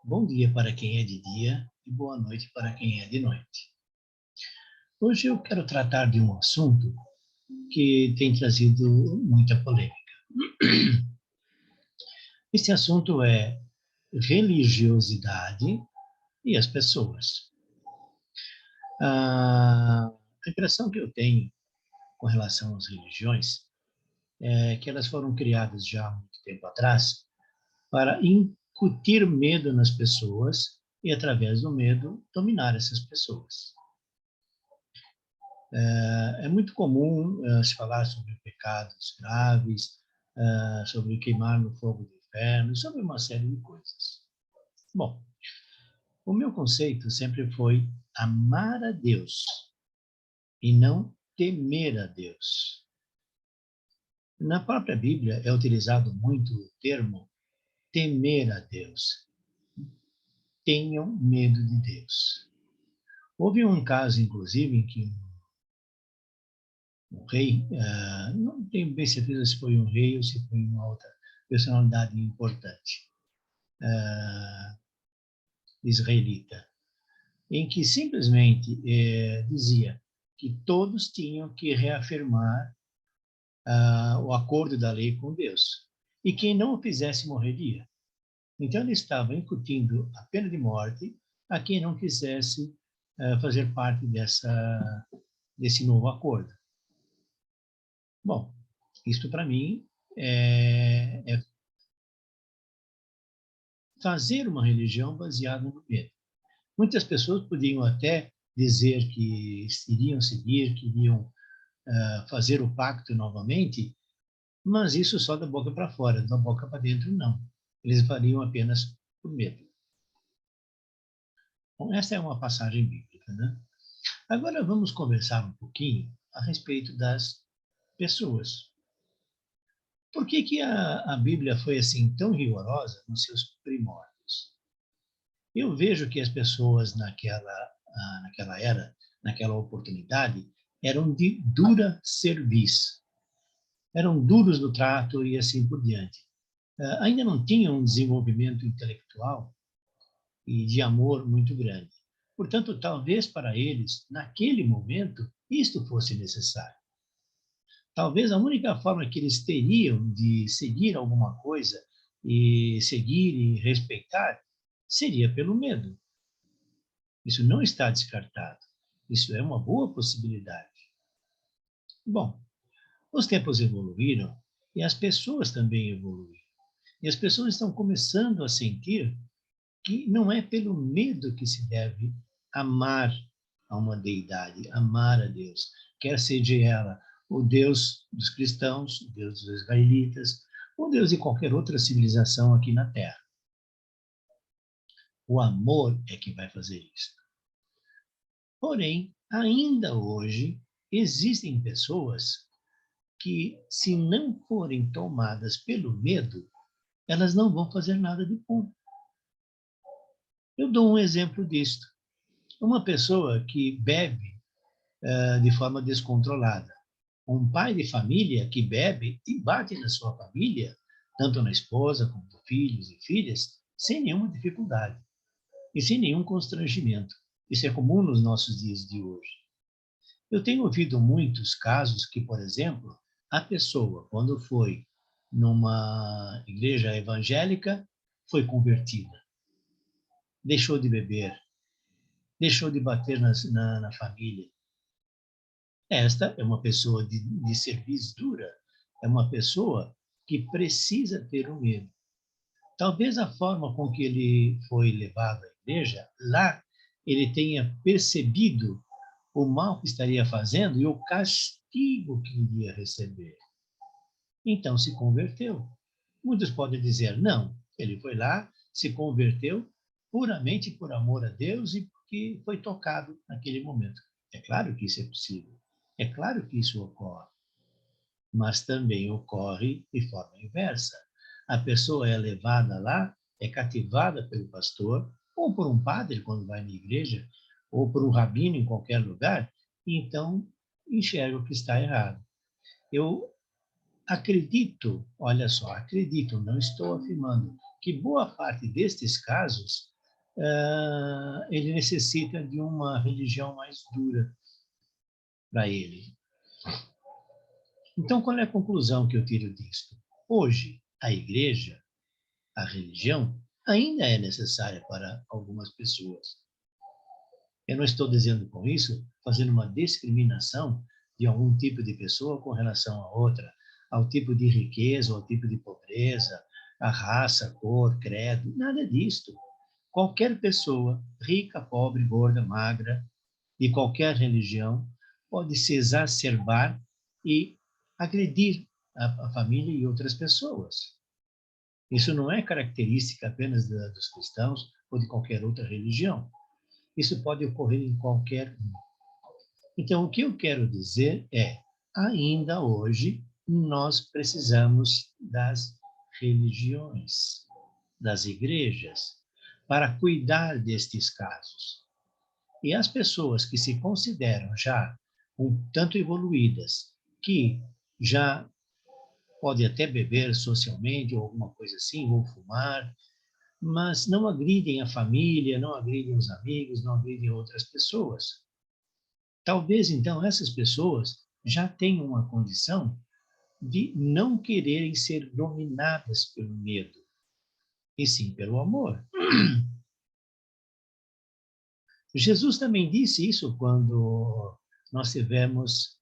Bom dia para quem é de dia e boa noite para quem é de noite. Hoje eu quero tratar de um assunto que tem trazido muita polêmica. Esse assunto é religiosidade e as pessoas. A impressão que eu tenho com relação às religiões é que elas foram criadas já há muito tempo atrás para incutir medo nas pessoas e, através do medo, dominar essas pessoas. É muito comum se falar sobre pecados graves, sobre queimar no fogo do inferno, sobre uma série de coisas. Bom, o meu conceito sempre foi amar a Deus e não temer a Deus. Na própria Bíblia é utilizado muito o termo temer a Deus. Tenham medo de Deus. Houve um caso, inclusive, em que um rei, não tenho bem certeza se foi um rei ou se foi uma outra personalidade importante, israelita, em que simplesmente dizia que todos tinham que reafirmar o acordo da lei com Deus. E quem não o fizesse morreria. Então ele estava incutindo a pena de morte a quem não quisesse fazer parte desse novo acordo. Bom, isto para mim é fazer uma religião baseada no medo. Muitas pessoas podiam até dizer que iriam seguir, que iriam fazer o pacto novamente, mas isso só da boca para fora, da boca para dentro não. Eles fariam apenas por medo. Bom, essa é uma passagem bíblica, né? Agora vamos conversar um pouquinho a respeito das pessoas. Por que a Bíblia foi assim tão rigorosa nos seus primórdios? Eu vejo que as pessoas naquela era, naquela oportunidade, eram de dura cerviz, eram duros no trato e assim por diante. Ainda não tinham um desenvolvimento intelectual e de amor muito grande. Portanto, talvez para eles, naquele momento, isto fosse necessário. Talvez a única forma que eles teriam de seguir alguma coisa e seguir e respeitar seria pelo medo. Isso não está descartado. Isso é uma boa possibilidade. Bom, os tempos evoluíram e as pessoas também evoluíram. E as pessoas estão começando a sentir que não é pelo medo que se deve amar a uma deidade, amar a Deus, quer seja ela o Deus dos cristãos, o Deus dos israelitas, ou Deus de qualquer outra civilização aqui na Terra. O amor é que vai fazer isso. Porém, ainda hoje, existem pessoas que, se não forem tomadas pelo medo, elas não vão fazer nada de bom. Eu dou um exemplo disto. Uma pessoa que bebe de forma descontrolada, um pai de família que bebe e bate na sua família, tanto na esposa como filhos e filhas, sem nenhuma dificuldade e sem nenhum constrangimento. Isso é comum nos nossos dias de hoje. Eu tenho ouvido muitos casos que, por exemplo, a pessoa, quando foi numa igreja evangélica, foi convertida, deixou de beber, deixou de bater na família. Esta é uma pessoa de cerviz dura, é uma pessoa que precisa ter o medo. Talvez a forma com que ele foi levado à igreja, lá ele tenha percebido o mal que estaria fazendo e o castigo que iria receber. Então se converteu. Muitos podem dizer, não, ele foi lá, se converteu puramente por amor a Deus e porque foi tocado naquele momento. É claro que isso é possível. É claro que isso ocorre. Mas também ocorre de forma inversa. A pessoa é levada lá, é cativada pelo pastor, ou por um padre quando vai na igreja, ou por um rabino em qualquer lugar, e então enxerga o que está errado. Eu acredito, olha só, acredito, não estou afirmando, que boa parte destes casos ele necessita de uma religião mais dura para ele. Então, qual é a conclusão que eu tiro disto? Hoje, a igreja, a religião, ainda é necessária para algumas pessoas. Eu não estou dizendo com isso, fazendo uma discriminação de algum tipo de pessoa com relação a outra, ao tipo de riqueza, ao tipo de pobreza, a raça, cor, credo, nada disto. Qualquer pessoa, rica, pobre, gorda, magra, de qualquer religião, pode se exacerbar e agredir a família e outras pessoas. Isso não é característica apenas dos cristãos ou de qualquer outra religião. Isso pode ocorrer em qualquer um. Então, o que eu quero dizer é, ainda hoje, nós precisamos das religiões, das igrejas, para cuidar destes casos. E as pessoas que se consideram já um tanto evoluídas, que já podem até beber socialmente ou alguma coisa assim, ou fumar, mas não agridem a família, não agridem os amigos, não agridem outras pessoas. Talvez, então, essas pessoas já tenham uma condição de não quererem ser dominadas pelo medo, e sim pelo amor. Jesus também disse isso quando nós tivemos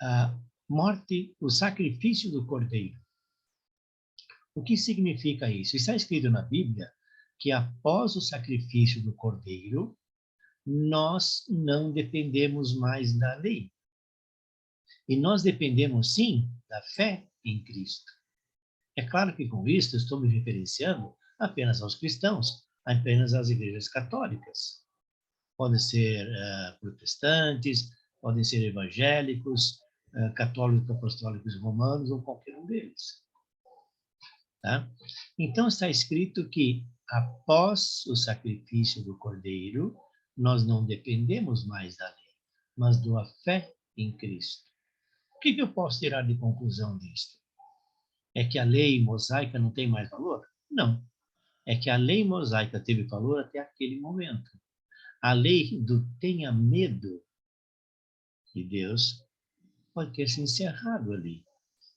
a morte, o sacrifício do Cordeiro. O que significa isso? Está escrito na Bíblia que após o sacrifício do Cordeiro, nós não dependemos mais da lei. E nós dependemos, sim, da fé em Cristo. É claro que com isso estou me referenciando apenas aos cristãos, apenas às igrejas católicas. Podem ser protestantes, podem ser evangélicos, católicos, apostólicos romanos ou qualquer um deles. Tá? Então está escrito que após o sacrifício do Cordeiro, nós não dependemos mais da lei, mas da fé em Cristo. O que eu posso tirar de conclusão disto? É que a lei mosaica não tem mais valor? Não. É que a lei mosaica teve valor até aquele momento. A lei do tenha medo de Deus pode ter se encerrado ali.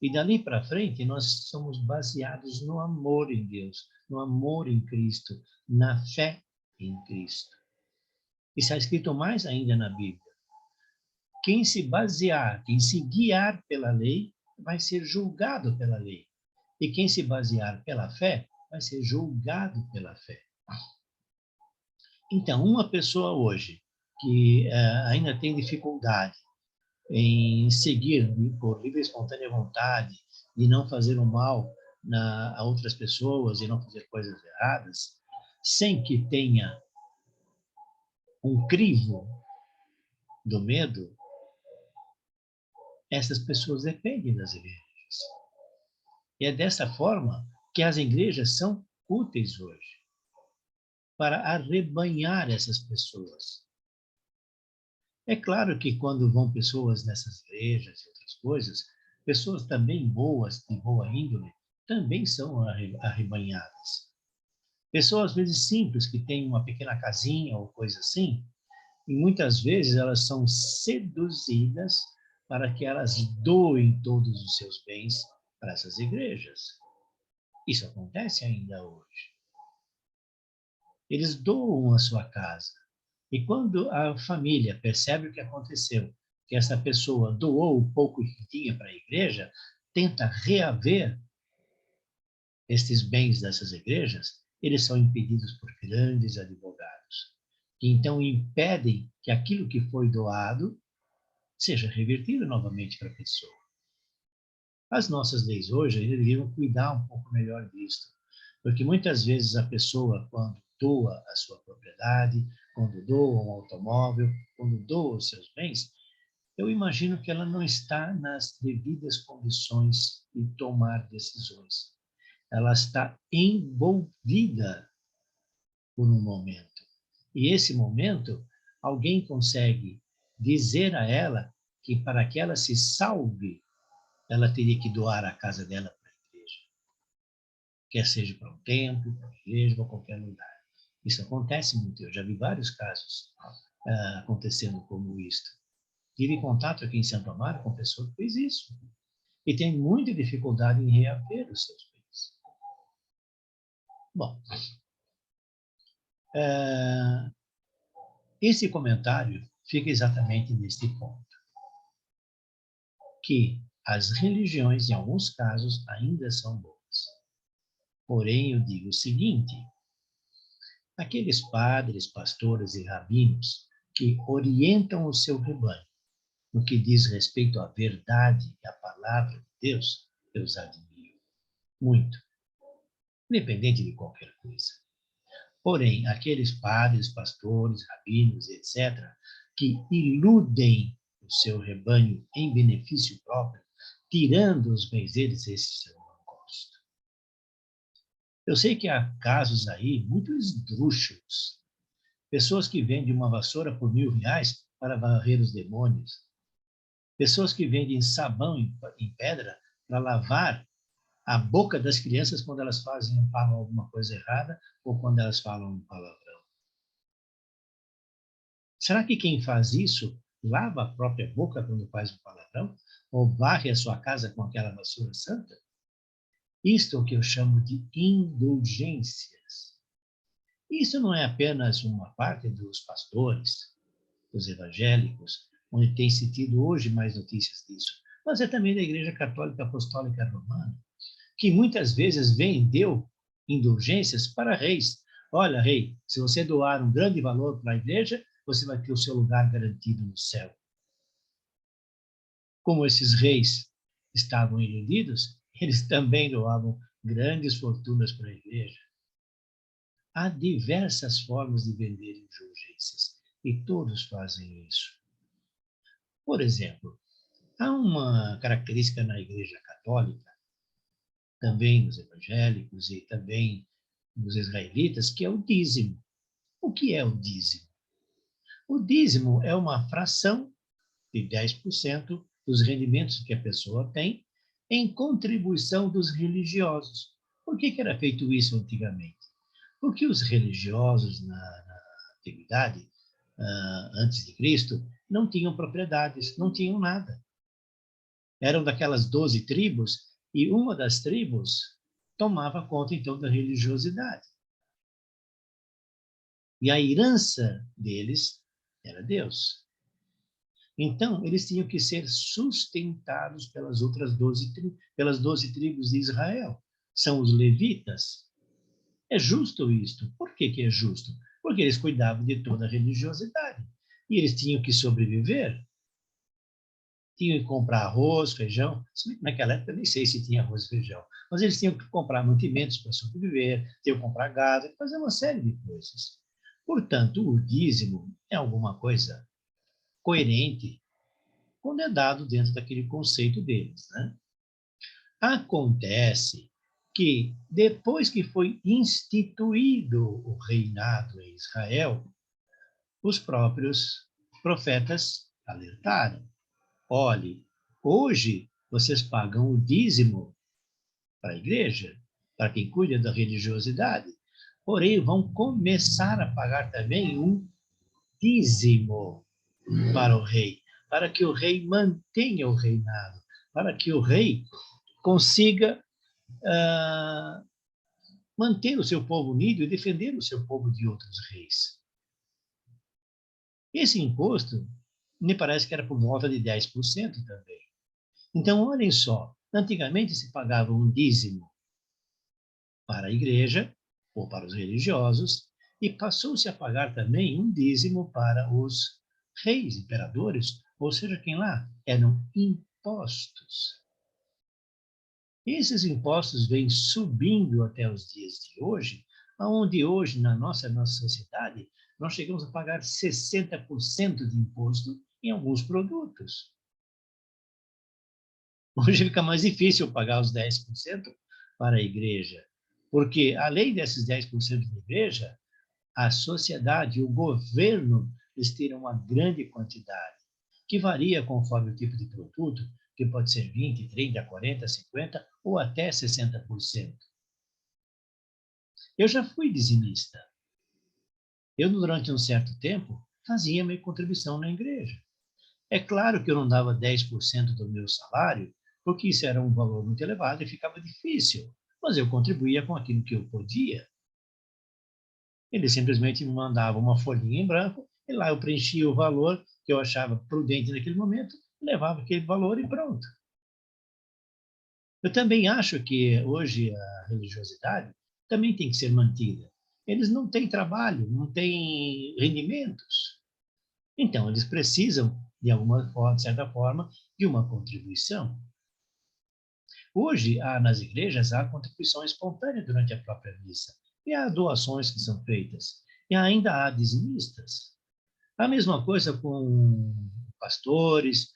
E dali para frente, nós somos baseados no amor em Deus, no amor em Cristo, na fé em Cristo. E está escrito mais ainda na Bíblia. Quem se basear, quem se guiar pela lei, vai ser julgado pela lei. E quem se basear pela fé, vai ser julgado pela fé. Então, uma pessoa hoje que ainda tem dificuldade em seguir por livre e espontânea vontade e não fazer o mal a outras pessoas e não fazer coisas erradas, sem que tenha um crivo do medo, essas pessoas dependem das igrejas. E é dessa forma que as igrejas são úteis hoje, para arrebanhar essas pessoas. É claro que quando vão pessoas nessas igrejas e outras coisas, pessoas também boas, de boa índole, também são arrebanhadas. Pessoas, às vezes, simples, que têm uma pequena casinha ou coisa assim, e muitas vezes elas são seduzidas para que elas doem todos os seus bens para essas igrejas. Isso acontece ainda hoje. Eles doam a sua casa. E quando a família percebe o que aconteceu, que essa pessoa doou o pouco que tinha para a igreja, tenta reaver estes bens dessas igrejas, eles são impedidos por grandes advogados, que então impedem que aquilo que foi doado seja revertido novamente para a pessoa. As nossas leis hoje deveriam cuidar um pouco melhor disso, porque muitas vezes a pessoa, quando doa a sua propriedade, quando doa um automóvel, quando doa os seus bens, eu imagino que ela não está nas devidas condições de tomar decisões. Ela está envolvida por um momento. E esse momento, alguém consegue dizer a ela que para que ela se salve, ela teria que doar a casa dela para a igreja. quer seja para um templo, para uma igreja, para qualquer lugar. Isso acontece muito, eu já vi vários casos acontecendo como isto. Tive contato aqui em Santo Amaro com pessoa que fez isso. E tem muita dificuldade em reaver os seus bens. Bom, esse comentário fica exatamente neste ponto. Que as religiões, em alguns casos, ainda são boas. Porém, eu digo o seguinte, aqueles padres, pastores e rabinos que orientam o seu rebanho no que diz respeito à verdade e à palavra de Deus, eu os admiro muito, independente de qualquer coisa. Porém, aqueles padres, pastores, rabinos, etc., que iludem o seu rebanho em benefício próprio, tirando os bens deles, esses eu não gosto. Eu sei que há casos aí muito esdrúxulos. Pessoas que vendem uma vassoura por R$ 1.000 para varrer os demônios. Pessoas que vendem sabão em pedra para lavar a boca das crianças quando elas falam alguma coisa errada ou quando elas falam um palavrão. Será que quem faz isso lava a própria boca quando faz um palavrão? Ou varre a sua casa com aquela vassoura santa? Isto é o que eu chamo de indulgências. Isso não é apenas uma parte dos pastores, dos evangélicos, onde tem se tido hoje mais notícias disso, mas é também da Igreja Católica Apostólica Romana, que muitas vezes vendeu indulgências para reis. Olha, rei, se você doar um grande valor para a igreja, você vai ter o seu lugar garantido no céu. Como esses reis estavam iludidos, eles também doavam grandes fortunas para a igreja. Há diversas formas de vender indulgências e todos fazem isso. Por exemplo, há uma característica na Igreja Católica, também nos evangélicos e também nos israelitas, que é o dízimo. O que é o dízimo? O dízimo é uma fração de 10% dos rendimentos que a pessoa tem em contribuição dos religiosos. Por que era feito isso antigamente? Porque os religiosos na antiguidade, antes de Cristo, não tinham propriedades, não tinham nada. Eram daquelas 12 tribos e uma das tribos tomava conta, então, da religiosidade. E a herança deles era Deus. Então, eles tinham que ser sustentados pelas outras 12 tribos de Israel. São os levitas. É justo isto. Por que é justo? Porque eles cuidavam de toda a religiosidade. E eles tinham que sobreviver. Tinham que comprar arroz, feijão. Naquela época, eu nem sei se tinha arroz e feijão. Mas eles tinham que comprar mantimentos para sobreviver, tinham que comprar gado, fazer uma série de coisas. Portanto, o dízimo é alguma coisa coerente quando é dado dentro daquele conceito deles, né? Acontece que, depois que foi instituído o reinado em Israel, os próprios profetas alertaram. Olhe, hoje vocês pagam o dízimo para a igreja, para quem cuida da religiosidade, porém vão começar a pagar também um dízimo para o rei, para que o rei mantenha o reinado, para que o rei consiga manter o seu povo unido e defender o seu povo de outros reis. Esse imposto me parece que era por volta de 10% também. Então, olhem só, antigamente se pagava um dízimo para a igreja ou para os religiosos e passou-se a pagar também um dízimo para os reis, imperadores, ou seja, quem lá, eram impostos. Esses impostos vêm subindo até os dias de hoje, onde hoje, na nossa sociedade, nós chegamos a pagar 60% de imposto em alguns produtos. Hoje fica mais difícil pagar os 10% para a igreja, porque, além desses 10% da igreja, a sociedade, o governo, eles tiram uma grande quantidade, que varia conforme o tipo de produto, que pode ser 20, 30, 40, 50 ou até 60%. Eu já fui dizimista. Eu, durante um certo tempo, fazia minha contribuição na igreja. É claro que eu não dava 10% do meu salário, porque isso era um valor muito elevado e ficava difícil, mas eu contribuía com aquilo que eu podia. Eles simplesmente me mandavam uma folhinha em branco e lá eu preenchia o valor que eu achava prudente naquele momento, levava aquele valor e pronto. Eu também acho que hoje a religiosidade também tem que ser mantida. Eles não têm trabalho, não têm rendimentos. Então, eles precisam, de alguma forma, de certa forma, de uma contribuição. Hoje, nas igrejas, há contribuição espontânea durante a própria missa. E há doações que são feitas. E ainda há dizimistas. A mesma coisa com pastores,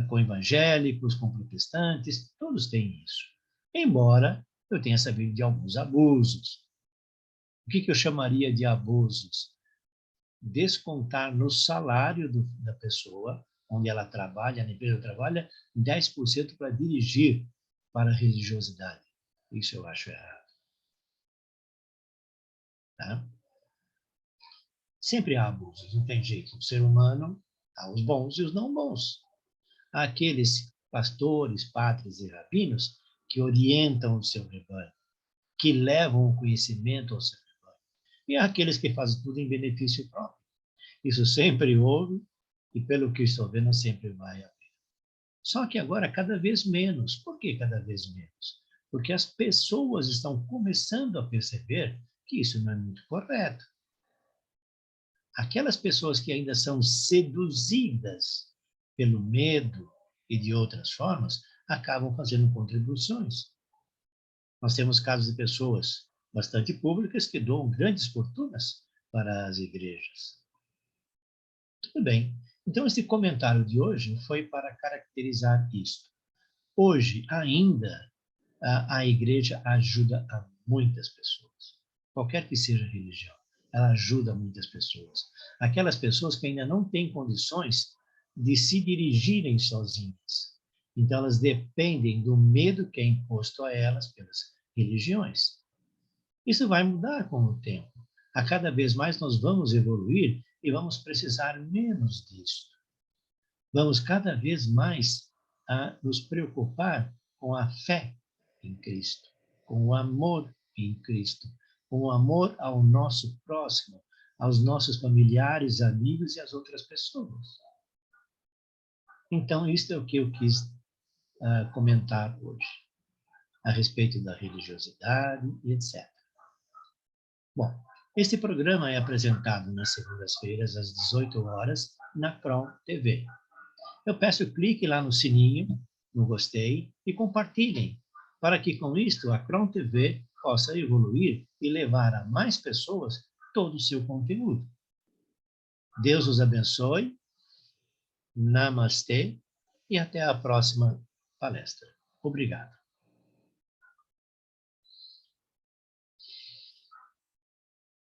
com evangélicos, com protestantes, todos têm isso. Embora eu tenha sabido de alguns abusos. O que eu chamaria de abusos? Descontar no salário da pessoa, onde ela trabalha, na empresa trabalha, 10% para dirigir para a religiosidade. Isso eu acho errado. Tá? Sempre há abusos, não tem jeito. O ser humano, há os bons e os não bons. Há aqueles pastores, padres e rabinos que orientam o seu rebanho, que levam o conhecimento ao seu rebanho. E há aqueles que fazem tudo em benefício próprio. Isso sempre houve e, pelo que estou vendo, sempre vai haver. Só que agora cada vez menos. Por que cada vez menos? Porque as pessoas estão começando a perceber que isso não é muito correto. Aquelas pessoas que ainda são seduzidas pelo medo e de outras formas, acabam fazendo contribuições. Nós temos casos de pessoas bastante públicas que doam grandes fortunas para as igrejas. Tudo bem. Então, esse comentário de hoje foi para caracterizar isso. Hoje, ainda, a igreja ajuda a muitas pessoas, qualquer que seja a religião. Ela ajuda muitas pessoas. Aquelas pessoas que ainda não têm condições de se dirigirem sozinhas. Então, elas dependem do medo que é imposto a elas pelas religiões. Isso vai mudar com o tempo. A cada vez mais nós vamos evoluir e vamos precisar menos disso. Vamos cada vez mais nos preocupar com a fé em Cristo, com o amor em Cristo, com o amor ao nosso próximo, aos nossos familiares, amigos e às outras pessoas. Então, isso é o que eu quis comentar hoje, a respeito da religiosidade e etc. Bom, este programa é apresentado nas segundas-feiras, às 18 horas, na Crom TV. Eu peço clique lá no sininho, no gostei, e compartilhem, para que com isto a Crom TV possa evoluir e levar a mais pessoas todo o seu conteúdo. Deus os abençoe, namastê, e até a próxima palestra. Obrigado.